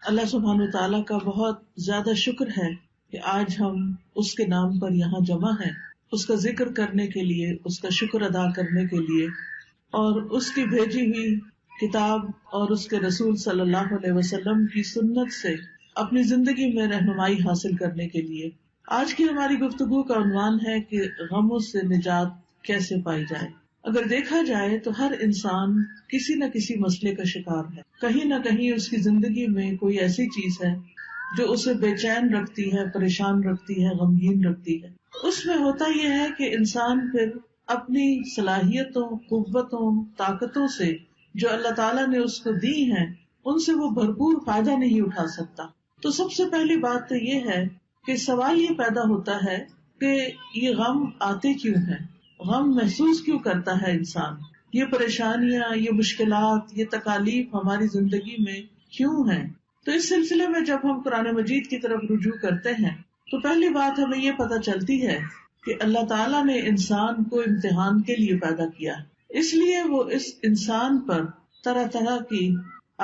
اللہ سبحانہ تعالیٰ کا بہت زیادہ شکر ہے کہ آج ہم اس کے نام پر یہاں جمع ہیں، اس کا ذکر کرنے کے لیے، اس کا شکر ادا کرنے کے لیے، اور اس کی بھیجی ہوئی کتاب اور اس کے رسول صلی اللہ علیہ وسلم کی سنت سے اپنی زندگی میں رہنمائی حاصل کرنے کے لیے۔ آج کی ہماری گفتگو کا عنوان ہے کہ غموں سے نجات کیسے پائی جائے۔ اگر دیکھا جائے تو ہر انسان کسی نہ کسی مسئلے کا شکار ہے، کہیں نہ کہیں اس کی زندگی میں کوئی ایسی چیز ہے جو اسے بے چین رکھتی ہے، پریشان رکھتی ہے، غمگین رکھتی ہے۔ اس میں ہوتا یہ ہے کہ انسان پھر اپنی صلاحیتوں، قوتوں، طاقتوں سے جو اللہ تعالیٰ نے اس کو دی ہیں، ان سے وہ بھرپور فائدہ نہیں اٹھا سکتا۔ تو سب سے پہلی بات تو یہ ہے کہ سوال یہ پیدا ہوتا ہے کہ یہ غم آتے کیوں ہیں، غم محسوس کیوں کرتا ہے انسان، یہ پریشانیاں، یہ مشکلات، یہ تکالیف ہماری زندگی میں کیوں ہیں۔ تو اس سلسلے میں جب ہم قرآن مجید کی طرف رجوع کرتے ہیں تو پہلی بات ہمیں یہ پتہ چلتی ہے کہ اللہ تعالیٰ نے انسان کو امتحان کے لیے پیدا کیا، اس لیے وہ اس انسان پر طرح طرح کی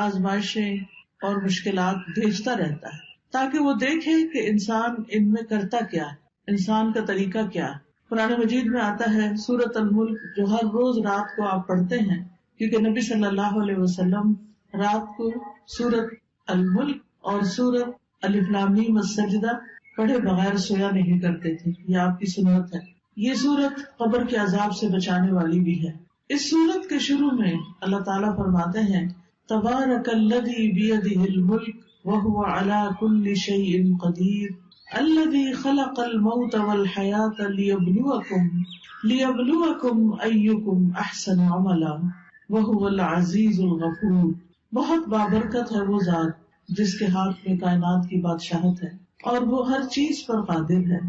آزمائشیں اور مشکلات بھیجتا رہتا ہے تاکہ وہ دیکھے کہ انسان ان میں کرتا کیا ہے، انسان کا طریقہ کیا ہے۔ قرآن مجید میں آتا ہے سورۃ الملک، جو ہر روز رات کو آپ پڑھتے ہیں، کیونکہ نبی صلی اللہ علیہ وسلم رات کو سورۃ الملک اور سورۃ الف لام میم السجدہ پڑھے بغیر سویا نہیں کرتے تھے، یہ آپ کی سنت ہے۔ یہ سورت قبر کے عذاب سے بچانے والی بھی ہے۔ اس سورت کے شروع میں اللہ تعالیٰ فرماتے ہیں تبارک الذی بیدہ الملک وہو علی کل شیء قدیر الذی خلق الموت والحیاۃ لیبلوکم ایکم احسن عملا وہو العزیز الغفور۔ بہت بابرکت ہے وہ ذات جس کے ہاتھ میں کائنات کی بادشاہت ہے اور وہ ہر چیز پر قادر ہے۔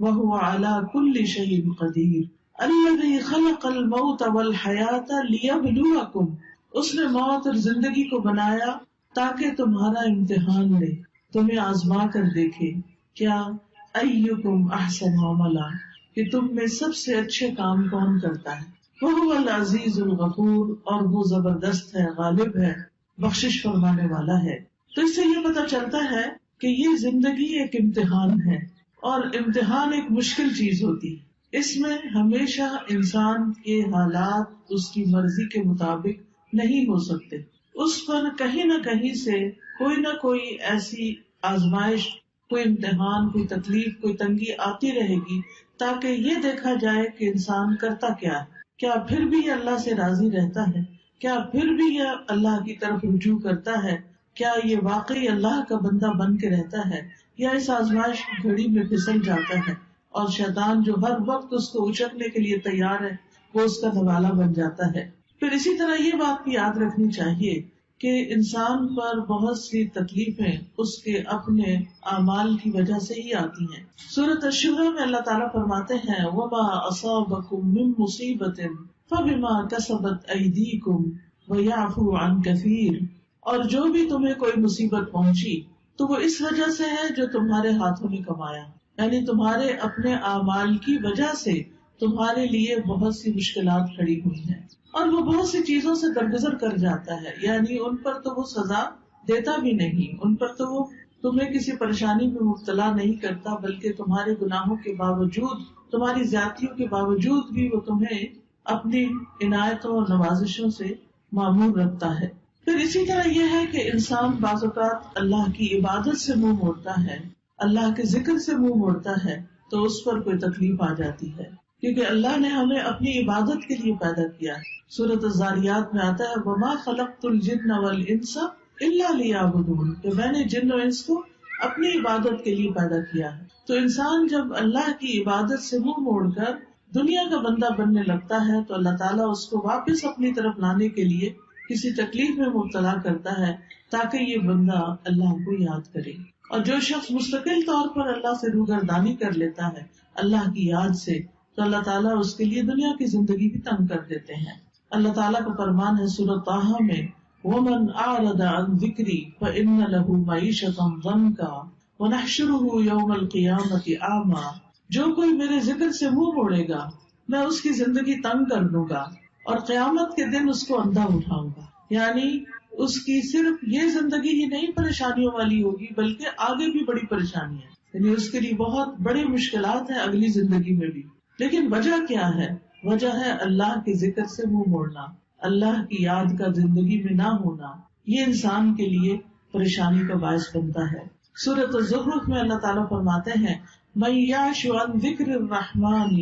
وہو علی کل شیء قدیر الذی خلق الموت والحیاۃ لیبلوکم، اس نے موت اور زندگی کو بنایا تاکہ تمہارا امتحان لے، تمہیں آزما کر دیکھے، کیا ایکم احسن عملا، کہ تم میں سب سے اچھے کام کون کرتا ہے۔ وہ العزیز الغفور، اور وہ زبردست ہے، غالب ہے، بخشش فرمانے والا ہے۔ تو اس سے یہ پتہ چلتا ہے کہ یہ زندگی ایک امتحان ہے، اور امتحان ایک مشکل چیز ہوتی ہے۔ اس میں ہمیشہ انسان کے حالات اس کی مرضی کے مطابق نہیں ہو سکتے، اس پر کہیں نہ کہیں سے کوئی نہ کوئی ایسی آزمائش، کوئی امتحان، کوئی تکلیف، کوئی تنگی آتی رہے گی تاکہ یہ دیکھا جائے کہ انسان کرتا کیا ہے، کیا پھر بھی یہ اللہ سے راضی رہتا ہے، کیا پھر بھی یہ اللہ کی طرف رجوع کرتا ہے، کیا یہ واقعی اللہ کا بندہ بن کے رہتا ہے، یا اس آزمائش کی گھڑی میں پھسل جاتا ہے اور شیطان جو ہر وقت اس کو اچکنے کے لیے تیار ہے وہ اس کا نوالا بن جاتا ہے۔ پھر اسی طرح یہ بات بھی یاد رکھنی چاہیے کہ انسان پر بہت سی تکلیفیں اس کے اپنے اعمال کی وجہ سے ہی آتی ہیں۔ سورۃ الشورى میں اللہ تعالیٰ فرماتے ہیں وَمَا أَصَابَكُم مِّن مُّصِيبَةٍ فَبِمَا كَسَبَتْ أَيْدِيكُمْ وَيَعْفُو عَن كَثِيرٍ، اور جو بھی تمہیں کوئی مصیبت پہنچی تو وہ اس وجہ سے ہے جو تمہارے ہاتھوں نے کمایا، یعنی تمہارے اپنے اعمال کی وجہ سے تمہارے لیے بہت سی مشکلات کھڑی ہوئی ہیں، اور وہ بہت سی چیزوں سے درگزر کر جاتا ہے، یعنی ان پر تو وہ سزا دیتا بھی نہیں، ان پر تو وہ تمہیں کسی پریشانی میں مبتلا نہیں کرتا، بلکہ تمہارے گناہوں کے باوجود، تمہاری زیادتیوں کے باوجود بھی وہ تمہیں اپنی عنایتوں اور نوازشوں سے معمور رکھتا ہے۔ پھر اسی طرح یہ ہے کہ انسان بعض اوقات اللہ کی عبادت سے منہ موڑتا ہے، اللہ کے ذکر سے منہ موڑتا ہے تو اس پر کوئی تکلیف آ جاتی ہے، کیونکہ اللہ نے ہمیں اپنی عبادت کے لیے پیدا کیا ہے۔ سورۃ الذاریات میں آتا ہے وَمَا خَلَقْتُ الْجِنَّ وَالْإِنسَ إِلَّا لِيَعْبُدُونِ، کہ میں نے جن و انس کو اپنی عبادت کے لیے پیدا کیا ہے۔ تو انسان جب اللہ کی عبادت سے منہ موڑ کر دنیا کا بندہ بننے لگتا ہے تو اللہ تعالیٰ اس کو واپس اپنی طرف لانے کے لیے کسی تکلیف میں مبتلا کرتا ہے تاکہ یہ بندہ اللہ کو یاد کرے۔ اور جو شخص مستقل طور پر اللہ سے روگردانی کر لیتا ہے اللہ کی یاد سے، تو اللہ تعالیٰ اس کے لیے دنیا کی زندگی بھی تنگ کر دیتے ہیں۔ اللہ تعالیٰ کا فرمان ہے سورۃ طٰہٰ میں وَمَنْ أَعْرَضَ عَنْ ذِكْرِي فَإِنَّ لَهُ مَعِيشَةً ضَنْكًا وَنَحْشُرُهُ يَوْمَ الْقِيَامَةِ أَعْمَىٰ، جو کوئی میرے ذکر سے منہ موڑے گا میں اس کی زندگی تنگ کر دوں گا اور قیامت کے دن اس کو اندھا اٹھاؤں گا، یعنی اس کی صرف یہ زندگی ہی نہیں پریشانیوں والی ہوگی بلکہ آگے بھی بڑی پریشانی ہے، یعنی اس کے لیے بہت بڑی مشکلات ہیں اگلی زندگی میں بھی. لیکن وجہ کیا ہے؟ وجہ ہے اللہ کے ذکر سے منہ موڑنا، اللہ کی یاد کا زندگی میں نہ ہونا. یہ انسان کے لیے پریشانی کا باعث بنتا ہے. سورۃ الزخرف میں اللہ تعالیٰ فرماتے ہیں مَن یعش عن ذکر الرحمن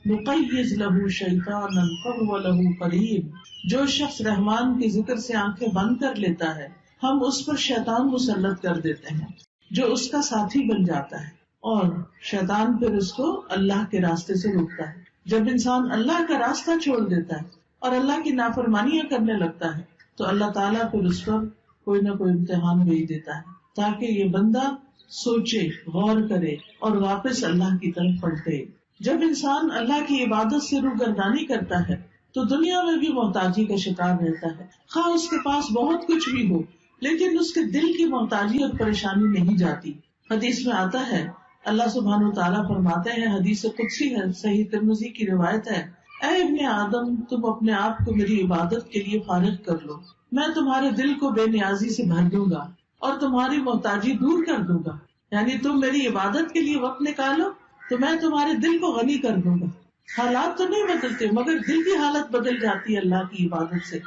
نقیض لہ شیطانا فہو لہ قرین. جو شخص رحمان کے ذکر سے آنکھیں بند کر لیتا ہے ہم اس پر شیطان مسلط کر دیتے ہیں جو اس کا ساتھی بن جاتا ہے، اور شیطان پھر اس کو اللہ کے راستے سے روکتا ہے. جب انسان اللہ کا راستہ چھوڑ دیتا ہے اور اللہ کی نافرمانیاں کرنے لگتا ہے تو اللہ تعالیٰ پھر اس پر کوئی نہ کوئی امتحان بھیج دیتا ہے تاکہ یہ بندہ سوچے، غور کرے اور واپس اللہ کی طرف پلٹے. جب انسان اللہ کی عبادت سے روگردانی کرتا ہے تو دنیا میں بھی محتاجی کا شکار رہتا ہے، خواہ اس کے پاس بہت کچھ بھی ہو لیکن اس کے دل کی محتاجی اور پریشانی نہیں جاتی. حدیث میں آتا ہے اللہ سبحانہ وتعالیٰ فرماتے ہیں، حدیث قدسی ہے، صحیح ترمذی کی روایت ہے، اے ابن آدم تم اپنے آپ کو میری عبادت کے لیے فارغ کر لو، میں تمہارے دل کو بے نیازی سے بھر دوں گا اور تمہاری محتاجی دور کر دوں گا. یعنی تم میری عبادت کے لیے وقت نکالو تو میں تمہارے دل کو غنی کر دوں گا. حالات تو نہیں بدلتے مگر دل کی حالت بدل جاتی ہے اللہ کی عبادت سے.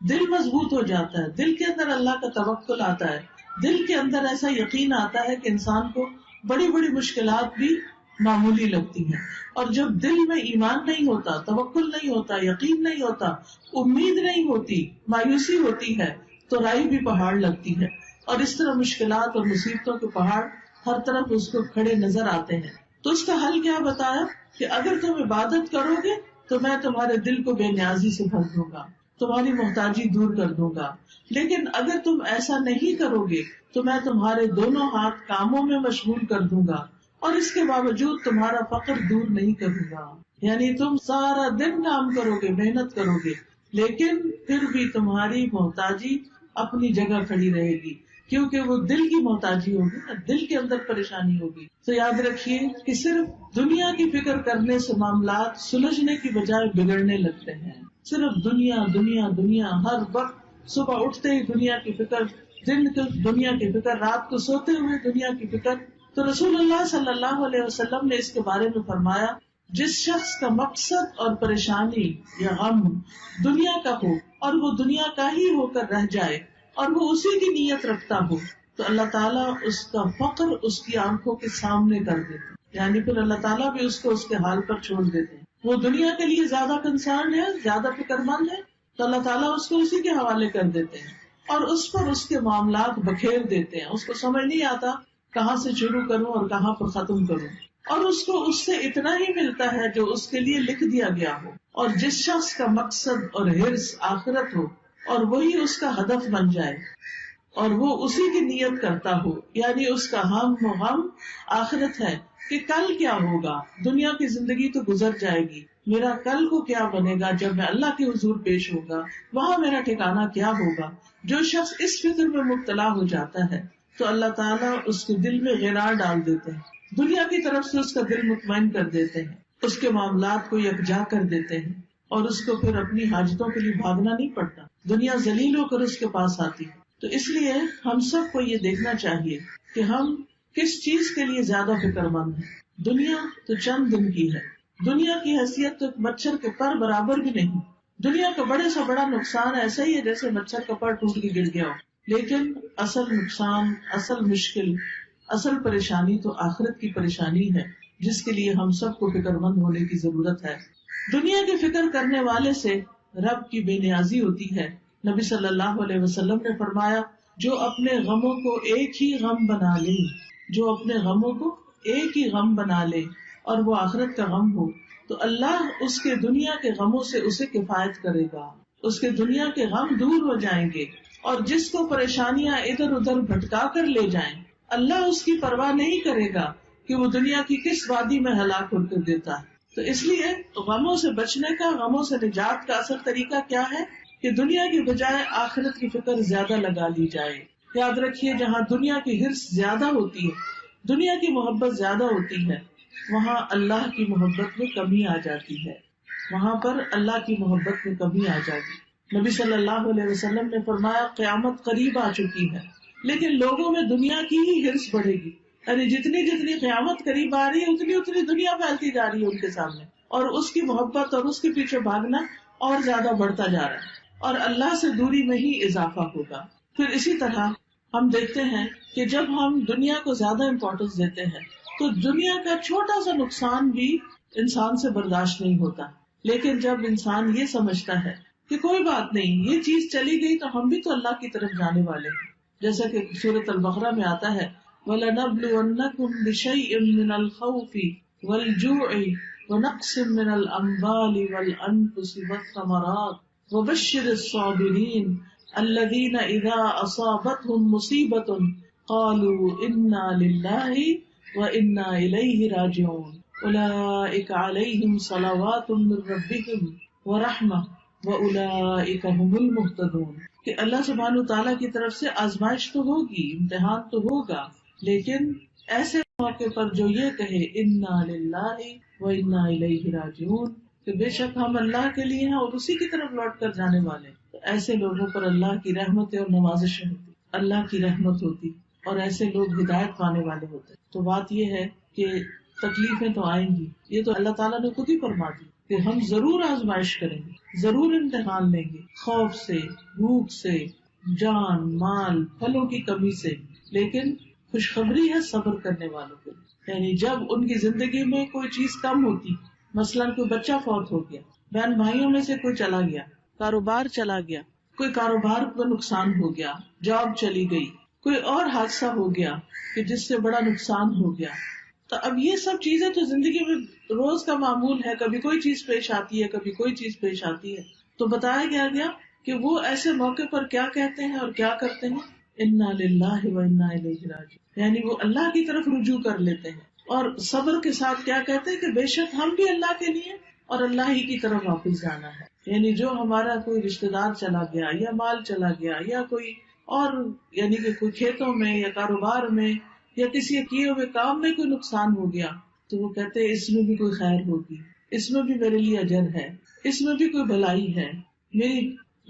دل مضبوط ہو جاتا ہے، دل کے اندر اللہ کا توکل آتا ہے، دل کے اندر ایسا یقین آتا ہے کہ انسان کو بڑی بڑی مشکلات بھی معمولی لگتی ہیں. اور جب دل میں ایمان نہیں ہوتا، توکل نہیں ہوتا، یقین نہیں ہوتا، امید نہیں ہوتی، مایوسی ہوتی ہے تو رائی بھی پہاڑ لگتی ہے. اور اس طرح مشکلات اور مصیبتوں کے پہاڑ ہر طرف اس کو کھڑے نظر آتے ہیں. تو اس کا حل کیا بتایا کہ اگر تم عبادت کرو گے تو میں تمہارے دل کو بے نیازی سے بھر دوں گا، تمہاری محتاجی دور کر دوں گا. لیکن اگر تم ایسا نہیں کرو گے تو میں تمہارے دونوں ہاتھ کاموں میں مشغول کر دوں گا اور اس کے باوجود تمہارا فقر دور نہیں کروں گا. یعنی تم سارا دن کام کرو گے، محنت کرو گے، لیکن پھر بھی تمہاری محتاجی اپنی جگہ کھڑی رہے گی کیونکہ وہ دل کی محتاجی ہوگی نا، دل کے اندر پریشانی ہوگی. تو یاد رکھیے کہ صرف دنیا کی فکر کرنے سے معاملات سلجھنے کی بجائے بگڑنے لگتے ہیں. صرف دنیا دنیا دنیا، ہر وقت صبح اٹھتے ہی دنیا کی فکر، دن کو دنیا کی فکر، رات کو سوتے ہوئے دنیا کی فکر. تو رسول اللہ صلی اللہ علیہ وسلم نے اس کے بارے میں فرمایا جس شخص کا مقصد اور پریشانی یا غم دنیا کا ہو اور وہ دنیا کا ہی ہو کر رہ جائے اور وہ اسی کی نیت رکھتا ہو تو اللہ تعالیٰ اس کا فقر اس کی آنکھوں کے سامنے کر دیتے، یعنی پھر اللہ تعالیٰ بھی اس کو اس کے حال پر چھوڑ دیتے. وہ دنیا کے لیے زیادہ کنسرن ہے، زیادہ فکر مند ہے تو اللہ تعالیٰ اس کو اسی کے حوالے کر دیتے ہیں اور اس پر اس کے معاملات بکھیر دیتے ہیں. اس کو سمجھ نہیں آتا کہاں سے شروع کروں اور کہاں پر ختم کروں، اور اس کو اس سے اتنا ہی ملتا ہے جو اس کے لیے لکھ دیا گیا ہو. اور جس شخص کا مقصد اور حرص آخرت ہو اور وہی اس کا ہدف بن جائے اور وہ اسی کی نیت کرتا ہو، یعنی اس کا ہم و غم آخرت ہے کہ کل کیا ہوگا، دنیا کی زندگی تو گزر جائے گی، میرا کل کو کیا بنے گا جب میں اللہ کے حضور پیش ہوگا، وہاں میرا ٹھکانہ کیا ہوگا. جو شخص اس فکر میں مبتلا ہو جاتا ہے تو اللہ تعالیٰ اس کے دل میں غرار ڈال دیتے ہیں، دنیا کی طرف سے اس کا دل مطمئن کر دیتے ہیں، اس کے معاملات کو یکجا کر دیتے ہیں اور اس کو پھر اپنی حاجتوں کے لیے بھاگنا نہیں پڑتا، دنیا ذلیل ہو کر اس کے پاس آتی ہے. تو اس لیے ہم سب کو یہ دیکھنا چاہیے کہ ہم کس چیز کے لیے زیادہ فکر مند ہیں. دنیا تو چند دن کی ہے، دنیا کی حیثیت تو ایک مچھر کے پر برابر بھی نہیں. دنیا کا بڑے سے بڑا نقصان ایسا ہی ہے جیسے مچھر کا پر ٹوٹ کے گر گیا ہو، لیکن اصل نقصان، اصل مشکل، اصل پریشانی تو آخرت کی پریشانی ہے جس کے لیے ہم سب کو فکر مند ہونے کی ضرورت ہے. دنیا کی فکر کرنے والے سے رب کی بے نیازی ہوتی ہے. نبی صلی اللہ علیہ وسلم نے فرمایا جو اپنے غموں کو ایک ہی غم بنا لے، جو اپنے غموں کو ایک ہی غم بنا لے اور وہ آخرت کا غم ہو تو اللہ اس کے دنیا کے غموں سے اسے کفایت کرے گا، اس کے دنیا کے غم دور ہو جائیں گے. اور جس کو پریشانیاں ادھر ادھر بھٹکا کر لے جائیں اللہ اس کی پرواہ نہیں کرے گا کہ وہ دنیا کی کس وادی میں ہلاک کر کے دیتا ہے. تو اس لیے غموں سے بچنے کا، غموں سے نجات کا اصل طریقہ کیا ہے کہ دنیا کی بجائے آخرت کی فکر زیادہ لگا لی جائے. یاد رکھیے جہاں دنیا کی حرص زیادہ ہوتی ہے، دنیا کی محبت زیادہ ہوتی ہے، وہاں اللہ کی محبت میں کمی آ جاتی ہے، وہاں پر اللہ کی محبت میں کمی آ جاتی. نبی صلی اللہ علیہ وسلم نے فرمایا قیامت قریب آ چکی ہے، لیکن لوگوں میں دنیا کی ہی ہرس بڑھے گی، یعنی جتنی جتنی قیامت قریب آ رہی ہے اتنی اتنی دنیا پھیلتی جا رہی ہے ان کے سامنے، اور اس کی محبت اور اس کے پیچھے بھاگنا اور زیادہ بڑھتا جا رہا ہے، اور اللہ سے دوری میں ہی اضافہ ہوگا۔ پھر اسی طرح ہم دیکھتے ہیں کہ جب ہم دنیا کو زیادہ امپورٹنس دیتے ہیں تو دنیا کا چھوٹا سا نقصان بھی انسان سے برداشت نہیں ہوتا، لیکن جب انسان یہ سمجھتا ہے کہ کوئی بات نہیں، یہ چیز چلی گئی تو ہم بھی تو اللہ کی طرف جانے والے ہیں، جیسا کہ سورۃ البقرہ میں آتا ہے وَلَنَبْلُوَنَّكُمْ بِشَيْءٍ مِّنَ الْخَوْفِ وَالْجُوعِ وَنَقْصٍ مِّنَ الْأَمْوَالِ وَالْأَنفُسِ وَالثَّمَرَاتِ وَبَشِّرِ الصَّابِرِينَ الذين إذا أصابتهم مصيبة قالوا إنا لله وإنا إليه راجعون أولئك عليهم صلوات من ربهم ورحمة وأولئك هم المهتدون۔ کہ اللہ سبحانہ وتعالیٰ کی طرف سے آزمائش تو ہوگی، امتحان تو ہوگا، لیکن ایسے موقع پر جو یہ کہے انا للہ وانا الیہ راجعون، کہ بے شک ہم اللہ کے لیے ہیں اور اسی کی طرف لوٹ کر جانے والے ہیں، تو ایسے لوگوں پر اللہ کی رحمت اور نوازشیں ہوتی، اللہ کی رحمت ہوتی، اور ایسے لوگ ہدایت پانے والے ہوتے۔ تو بات یہ ہے کہ تکلیفیں تو آئیں گی، یہ تو اللہ تعالیٰ نے خود ہی فرما دی کہ ہم ضرور آزمائش کریں گے، ضرور امتحان لیں گے، خوف سے، بھوک سے، جان مال پھلوں کی کمی سے، لیکن خوشخبری ہے صبر کرنے والوں کے لیے۔ یعنی جب ان کی زندگی میں کوئی چیز کم ہوتی، مثلاً کوئی بچہ فوت ہو گیا، بہن بھائیوں میں سے کوئی چلا گیا، کاروبار چلا گیا، کوئی کاروبار کو نقصان ہو گیا، جاب چلی گئی، کوئی اور حادثہ ہو گیا کہ جس سے بڑا نقصان ہو گیا، تو اب یہ سب چیزیں تو زندگی میں روز کا معمول ہے، کبھی کوئی چیز پیش آتی ہے، کبھی کوئی چیز پیش آتی ہے۔ تو بتایا گیا کہ وہ ایسے موقع پر کیا کہتے ہیں اور کیا کرتے ہیں، انا للہ و انا الیہ راجعون، یعنی وہ اللہ کی طرف رجوع کر لیتے ہیں، اور صبر کے ساتھ کیا کہتے ہیں کہ بے شک ہم بھی اللہ کے لیے اور اللہ ہی کی طرف واپس جانا ہے۔ یعنی جو ہمارا کوئی رشتہ دار چلا گیا یا مال چلا گیا یا کوئی اور یعنی کہ کوئی کھیتوں میں یا کاروبار میں یا کسی کیے ہوئے کام میں کوئی نقصان ہو گیا، تو وہ کہتے ہیں اس میں بھی کوئی خیر ہوگی، اس میں بھی میرے لیے اجر ہے، اس میں بھی کوئی بھلائی ہے،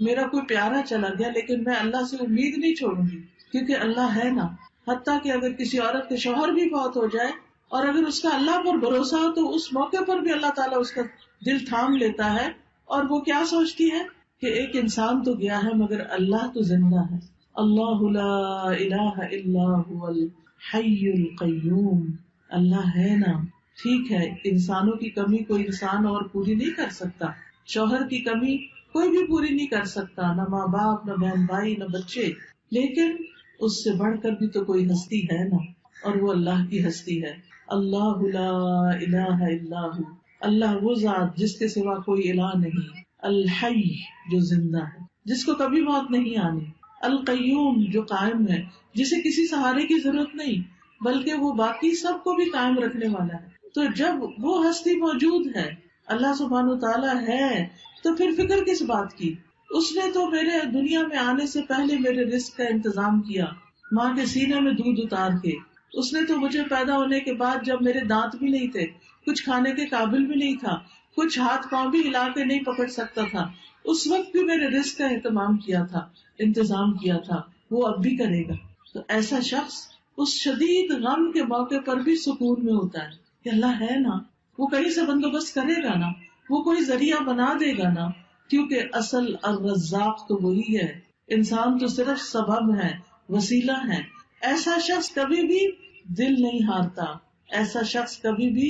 میرا کوئی پیارا چلا گیا لیکن میں اللہ سے امید نہیں چھوڑوں گی، کیونکہ اللہ ہے نا۔ حتیٰ کہ اگر کسی عورت کے شوہر بھی فوت ہو جائے اور اگر اس کا اللہ پر بھروسہ ہو تو اس موقع پر بھی اللہ تعالیٰ اس کا دل تھام لیتا ہے، اور وہ کیا سوچتی ہے کہ ایک انسان تو گیا ہے مگر اللہ تو زندہ ہے، اللہ لا الہ الا هو الحی القیوم، اللہ ہے نا۔ ٹھیک ہے، انسانوں کی کمی کوئی انسان اور پوری نہیں کر سکتا، شوہر کی کمی کوئی بھی پوری نہیں کر سکتا، نہ ماں باپ، نہ بہن بھائی، نہ بچے، لیکن اس سے بڑھ کر بھی تو کوئی ہستی ہے نا، اور وہ اللہ کی ہستی ہے۔ اللہ لا الہ الا ہو، اللہ وہ ذات جس کے سوا کوئی الہ نہیں، الحی جو زندہ ہے، جس کو کبھی موت نہیں آنی، القیوم جو قائم ہے، جسے کسی سہارے کی ضرورت نہیں بلکہ وہ باقی سب کو بھی قائم رکھنے والا ہے۔ تو جب وہ ہستی موجود ہے، اللہ سبحانہ وتعالیٰ ہے، تو پھر فکر کس بات کی؟ اس نے تو میرے دنیا میں آنے سے پہلے میرے رزق کا انتظام کیا، ماں کے سینے میں دودھ اتار کے۔ اس نے تو مجھے پیدا ہونے کے بعد جب میرے دانت بھی نہیں تھے، کچھ کھانے کے قابل بھی نہیں تھا، کچھ ہاتھ پاؤں بھی ہلا کے نہیں پکڑ سکتا تھا، اس وقت بھی میرے رزق کا اہتمام کیا تھا، انتظام کیا تھا، وہ اب بھی کرے گا۔ تو ایسا شخص اس شدید غم کے موقع پر بھی سکون میں ہوتا ہے کہ اللہ ہے نا، وہ کہیں سے بندوبست کرے گا نا، وہ کوئی ذریعہ بنا دے گا نا، کیونکہ اصل الرزاق تو وہی ہے، انسان تو صرف سبب ہے، وسیلہ ہے۔ ایسا شخص کبھی بھی دل نہیں ہارتا، ایسا شخص کبھی بھی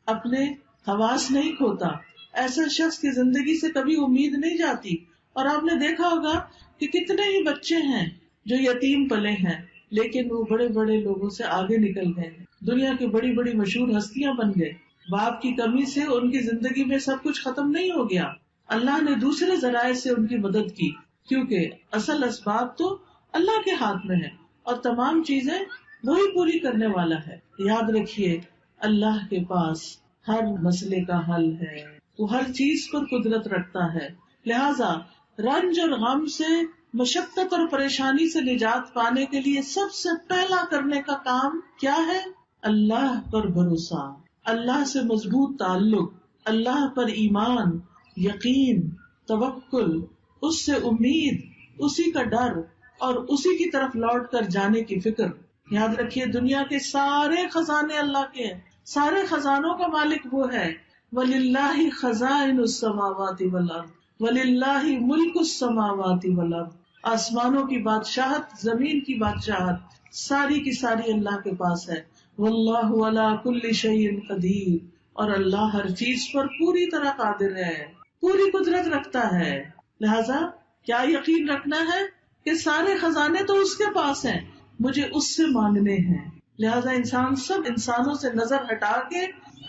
اپنے حواس نہیں کھوتا، ایسا شخص کی زندگی سے کبھی امید نہیں جاتی۔ اور آپ نے دیکھا ہوگا کہ کتنے ہی بچے ہیں جو یتیم پلے ہیں، لیکن وہ بڑے بڑے لوگوں سے آگے نکل گئے، دنیا کی بڑی بڑی مشہور ہستیاں بن گئے۔ باپ کی کمی سے ان کی زندگی میں سب کچھ ختم نہیں ہو گیا، اللہ نے دوسرے ذرائع سے ان کی مدد کی، کیونکہ اصل اسباب تو اللہ کے ہاتھ میں ہے اور تمام چیزیں وہی پوری کرنے والا ہے۔ یاد رکھیے، اللہ کے پاس ہر مسئلے کا حل ہے، وہ ہر چیز پر قدرت رکھتا ہے۔ لہذا رنج اور غم سے، مشقت اور پریشانی سے نجات پانے کے لیے سب سے پہلا کرنے کا کام کیا ہے؟ اللہ پر بھروسہ، اللہ سے مضبوط تعلق، اللہ پر ایمان، یقین، توکل، اس سے امید، اسی کا ڈر اور اسی کی طرف لوٹ کر جانے کی فکر. یاد رکھیے دنیا کے سارے خزانے اللہ کے ہیں، سارے خزانوں کا مالک وہ ہے. وَلِلَّهِ خَزَائِنُ السَّمَاوَاتِ وَالْأَرْضِ وَلِلَّهِ مُلْكُ السَّمَاوَاتِ وَالْأَرْضِ. آسمانوں کی بادشاہت، زمین کی بادشاہت ساری کی ساری اللہ کے پاس ہے. وَاللَّهُ عَلَى كُلِّ شَيْءٍ قَدِيرٌ. اور اللہ ہر چیز پر پوری طرح قادر ہے، پوری قدرت رکھتا ہے. لہذا کیا یقین رکھنا ہے کہ سارے خزانے تو اس کے پاس ہیں، مجھے اس سے مانگنے ہیں. لہذا انسان سب انسانوں سے نظر ہٹا کے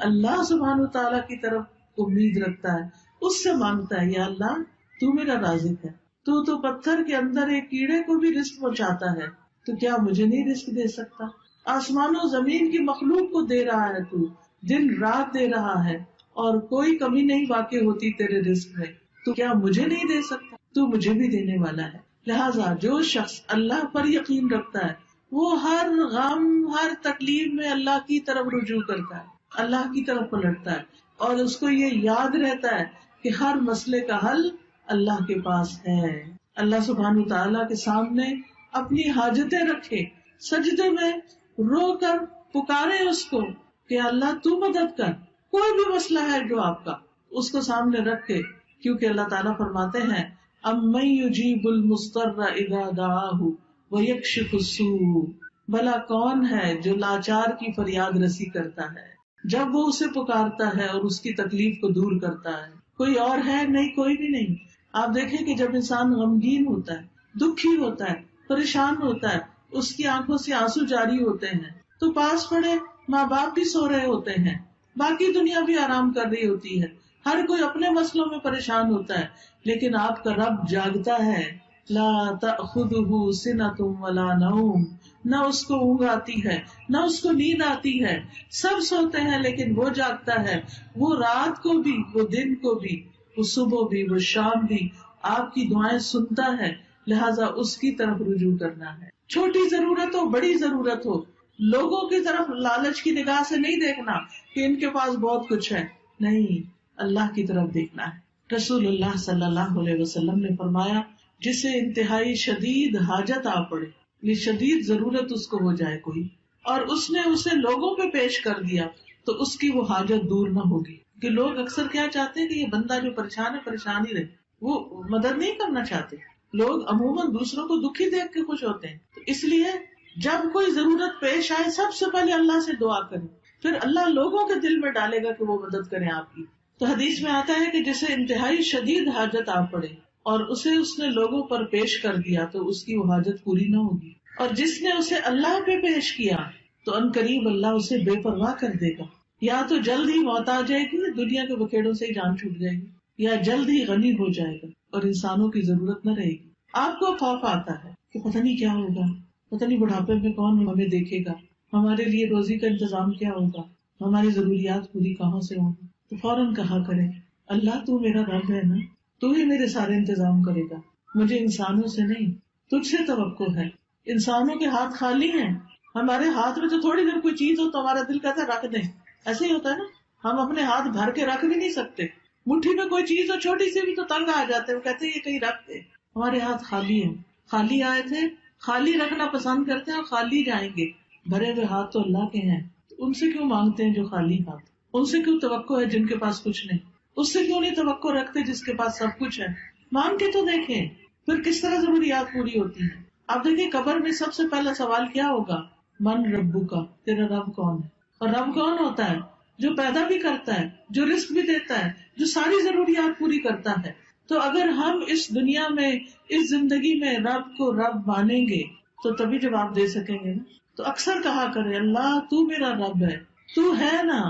اللہ سبحانہ تعالیٰ کی طرف امید رکھتا ہے، اس سے مانگتا ہے. یا اللہ تو میرا رازق ہے، تو پتھر کے اندر ایک کیڑے کو بھی رزق پہنچاتا ہے، تو کیا مجھے نہیں رزق دے سکتا؟ آسمانوں زمین کی مخلوق کو دے رہا ہے، تو دن رات دے رہا ہے اور کوئی کمی نہیں واقع ہوتی تیرے رزق میں، تو کیا مجھے نہیں دے سکتا؟ تو مجھے بھی دینے والا ہے. لہٰذا جو شخص اللہ پر یقین رکھتا ہے وہ ہر غم، ہر تکلیف میں اللہ کی طرف رجوع کرتا ہے، اللہ کی طرف پلٹتا ہے، اور اس کو یہ یاد رہتا ہے کہ ہر مسئلے کا حل اللہ کے پاس ہے. اللہ سبحانہ تعالیٰ کے سامنے اپنی حاجتیں رکھے، سجدے میں رو کر پکارے اس کو کہ اللہ تو مدد کر. کوئی بھی مسئلہ ہے جو آپ کا، اس کو سامنے رکھے، کیونکہ اللہ تعالیٰ فرماتے ہیں اَمَّن يُجِيبُ الْمُضْطَرَّ إِذَا دَعَاهُ وَيَكْشِفُ السُّوءَ. بھلا کون ہے جو لاچار کی فریاد رسی کرتا ہے جب وہ اسے پکارتا ہے اور اس کی تکلیف کو دور کرتا ہے؟ کوئی اور ہے؟ نہیں، کوئی بھی نہیں. آپ دیکھیں کہ جب انسان غمگین ہوتا ہے، دکھی ہوتا ہے، پریشان ہوتا ہے، اس کی آنکھوں سے آنسو جاری ہوتے ہیں، تو پاس پڑے ماں باپ بھی سو رہے ہوتے ہیں، باقی دنیا بھی آرام کر رہی ہوتی ہے، ہر کوئی اپنے مسئلوں میں پریشان ہوتا ہے، لیکن آپ کا رب جاگتا ہے. لا تأخذہ سنۃ ولا نوم. نہ اس کو اونگ آتی ہے نہ اس کو نیند آتی ہے. سب سوتے ہیں لیکن وہ جاگتا ہے. وہ رات کو بھی، وہ دن کو بھی، وہ صبح بھی، وہ شام بھی آپ کی دعائیں سنتا ہے. لہٰذا اس کی طرف رجوع کرنا ہے. چھوٹی ضرورت ہو، بڑی ضرورت ہو، لوگوں کی طرف لالچ کی نگاہ سے نہیں دیکھنا کہ ان کے پاس بہت کچھ ہے، نہیں، اللہ کی طرف دیکھنا ہے. رسول اللہ صلی اللہ علیہ وسلم نے فرمایا جسے انتہائی شدید حاجت آ پڑے، یہ شدید ضرورت اس کو ہو جائے کوئی، اور اس نے اسے لوگوں پہ پیش کر دیا تو اس کی وہ حاجت دور نہ ہوگی. کہ لوگ اکثر کیا چاہتے ہیں کہ یہ بندہ جو پریشان ہے پریشان ہی رہے، وہ مدد نہیں کرنا چاہتے. لوگ عموماً دوسروں کو دکھی دیکھ کے خوش ہوتے ہیں. تو اس لیے جب کوئی ضرورت پیش آئے سب سے پہلے اللہ سے دعا کریں، پھر اللہ لوگوں کے دل میں ڈالے گا کہ وہ مدد کریں آپ کی. تو حدیث میں آتا ہے کہ جسے انتہائی شدید حاجت آ پڑے اور اسے اس نے لوگوں پر پیش کر دیا تو اس کی وہ حاجت پوری نہ ہوگی، اور جس نے اسے اللہ پہ پیش کیا تو ان قریب اللہ اسے بے پرواہ کر دے گا. یا تو جلد ہی موت آ جائے گی، دنیا کے بکھیڑوں سے ہی جان چھوٹ جائے گی، یا جلد ہی غنی ہو جائے گا اور انسانوں کی ضرورت نہ رہے گی. آپ کو خوف آتا ہے کہ پتہ نہیں کیا ہوگا، پتہ نہیں بڑھاپے میں کون ہمیں دیکھے گا، ہمارے لیے روزی کا انتظام کیا ہوگا، ہماری ضروریات پوری کہاں سے ہوں گی. تو فوراً کہا کرے اللہ تو میرا رب ہے نا، تو ہی میرے سارے انتظام کرے گا، مجھے انسانوں سے نہیں، تجھ سے توقع ہے. انسانوں کے ہاتھ خالی ہیں، ہمارے ہاتھ میں تو تھوڑی دیر کوئی چیز ہو تو ہمارا دل کہتا ہے رکھ دیں. ایسے ہی ہوتا ہے نا، ہم اپنے ہاتھ بھر کے رکھ بھی نہیں سکتے، مٹھی میں کوئی چیز ہو چھوٹی سی بھی تو تنگ آ جاتے ہیں، وہ کہتے ہیں یہ کہیں رکھ دے. ہمارے ہاتھ خالی ہیں، خالی آئے تھے، خالی رکھنا پسند کرتے ہیں اور خالی جائیں گے. بھرے ہوئے ہاتھ تو اللہ کے ہیں، ان سے کیوں مانگتے ہیں جو خالی ہاتھ؟ ان سے کیوں توقع ہے جن کے پاس کچھ نہیں؟ اس سے کیوں نہیں توقع رکھتے جس کے پاس سب کچھ ہے؟ مانگ کے تو دیکھیں، پھر کس طرح ضروریات پوری ہوتی ہیں. آپ دیکھیں قبر میں سب سے پہلا سوال کیا ہوگا؟ من ربو کا، تیرا رب کون ہے؟ اور رب کون ہوتا ہے؟ جو پیدا بھی کرتا ہے، جو رزق بھی دیتا ہے، جو ساری ضروریات پوری کرتا ہے. تو اگر ہم اس دنیا میں، اس زندگی میں رب کو رب مانیں گے تو تبھی جواب دے سکیں گے نا. تو اکثر کہا کرے اللہ تو میرا رب ہے، تو ہے نا،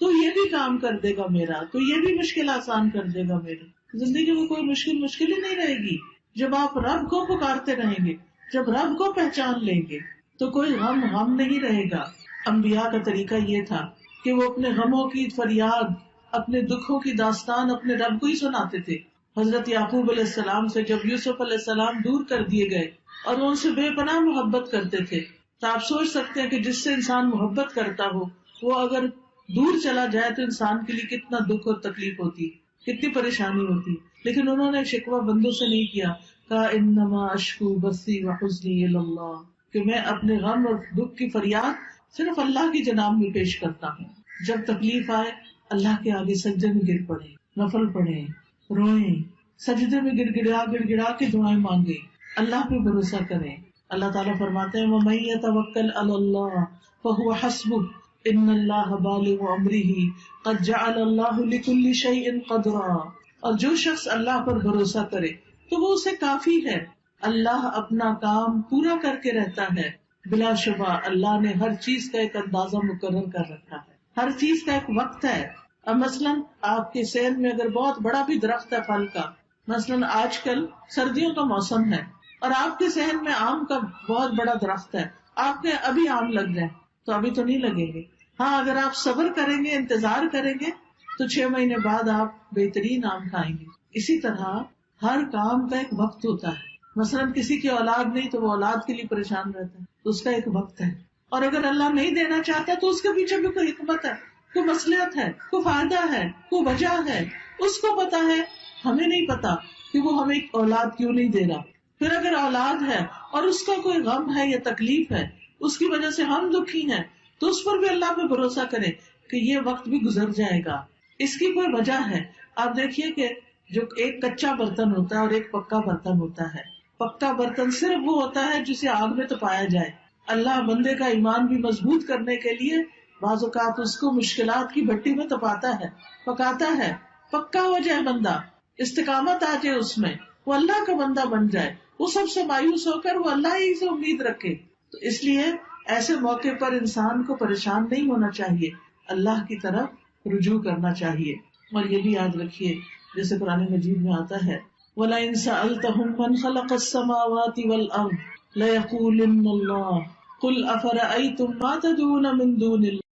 تو یہ بھی کام کر دے گا میرا، تو یہ بھی مشکل آسان کر دے گا میری. زندگی میں کوئی مشکل ہی نہیں رہے گی جب آپ رب کو پکارتے رہیں گے، جب رب کو پہچان لیں گے تو کوئی غم نہیں رہے گا. انبیاء کا طریقہ یہ تھا کہ وہ اپنے غموں کی فریاد، اپنے دکھوں کی داستان اپنے رب کو ہی سناتے تھے. حضرت یعقوب علیہ السلام سے جب یوسف علیہ السلام دور کر دیے گئے اور وہ ان سے بے پناہ محبت کرتے تھے، تو آپ سوچ سکتے ہیں کہ جس سے انسان محبت کرتا ہو وہ اگر دور چلا جائے تو انسان کے لیے کتنا دکھ اور تکلیف ہوتی، کتنی پریشانی ہوتی. لیکن انہوں نے شکوہ بندوں سے نہیں کیا، کہا انما اشکو بثی وحزنی الی اللہ، کہ میں اپنے غم اور دکھ کی فریاد صرف اللہ کی جناب میں پیش کرتا ہوں. جب تکلیف آئے اللہ کے آگے سجدے میں گر پڑے، نفل پڑھے، روئیں، سجدے میں گڑ گڑا کے دعائیں مانگے، اللہ پہ بھروسہ کریں. اللہ تعالیٰ فرماتے ہیں وَمَن يَتَوَکَّلْ عَلَى اللَّهِ فَهُوَ حَسْبُهُ إِنَّ اللَّهَ بَالِغُ أَمْرِهِ قَدْ جَعَلَ اللَّهُ لِكُلِّ شَيْءٍ قَدْرًا. اور جو شخص اللہ پر بھروسہ کرے تو وہ اسے کافی ہے، اللہ اپنا کام پورا کر کے رہتا ہے. بلا شبہ اللہ نے ہر چیز کا ایک اندازہ مقرر کر رکھا ہے، ہر چیز کا ایک وقت ہے. اب مثلاً آپ کے صحن میں اگر بہت بڑا بھی درخت ہے پھل کا، مثلاً آج کل سردیوں کا موسم ہے اور آپ کے صحن میں آم کا بہت بڑا درخت ہے، آپ کے ابھی آم لگ جائیں تو ابھی تو نہیں لگیں گے. ہاں اگر آپ صبر کریں گے، انتظار کریں گے تو 6 مہینے بعد آپ بہترین آم کھائیں گے. اسی طرح ہر کام کا ایک وقت ہوتا ہے. مثلاً کسی کی اولاد نہیں تو وہ اولاد کے لیے پریشان رہتا ہے تو اس کا ایک وقت ہے، اور اگر اللہ نہیں دینا چاہتا تو اس کے پیچھے بھی کوئی حکمت ہے، کوئی مصلحت ہے، کوئی فائدہ ہے، کوئی وجہ ہے، اس کو پتا ہے، ہمیں نہیں پتا کہ وہ ہمیں اولاد کیوں نہیں دے رہا. پھر اگر اولاد ہے اور اس کا کوئی غم ہے یا تکلیف ہے، اس کی وجہ سے ہم دکھی ہیں، تو اس پر بھی اللہ پہ بھروسہ کریں کہ یہ وقت بھی گزر جائے گا، اس کی کوئی وجہ ہے. آپ دیکھیے کہ جو ایک کچا برتن ہوتا ہے اور ایک پکا برتن ہوتا ہے، پکا برتن صرف وہ ہوتا ہے جسے آگ میں تپایا جائے. اللہ بندے کا ایمان بھی مضبوط کرنے کے لیے بعض اوقات اس کو مشکلات کی بھٹی میں تپاتا ہے، پکاتا ہے، پکا ہو جائے بندہ، استقامت آ جائے اس میں، وہ اللہ کا بندہ بن جائے، وہ سب سے مایوس ہو کر وہ اللہ ہی سے امید رکھے. تو اس لیے ایسے موقع پر انسان کو پریشان نہیں ہونا چاہیے، اللہ کی طرف رجوع کرنا چاہیے. اور یہ بھی یاد رکھیے جیسے قرآن مجید میں آتا ہے وَلَئِن سَأَلْتَهُم مَّنْ خَلَقَ السَّمَاوَاتِ وَالْأَرْضَ لَيَقُولُنَّ اللَّهُ قُلْ أَفَرَأَيْتُم مَّا تَدْعُونَ مِن دُونِ اللَّهِ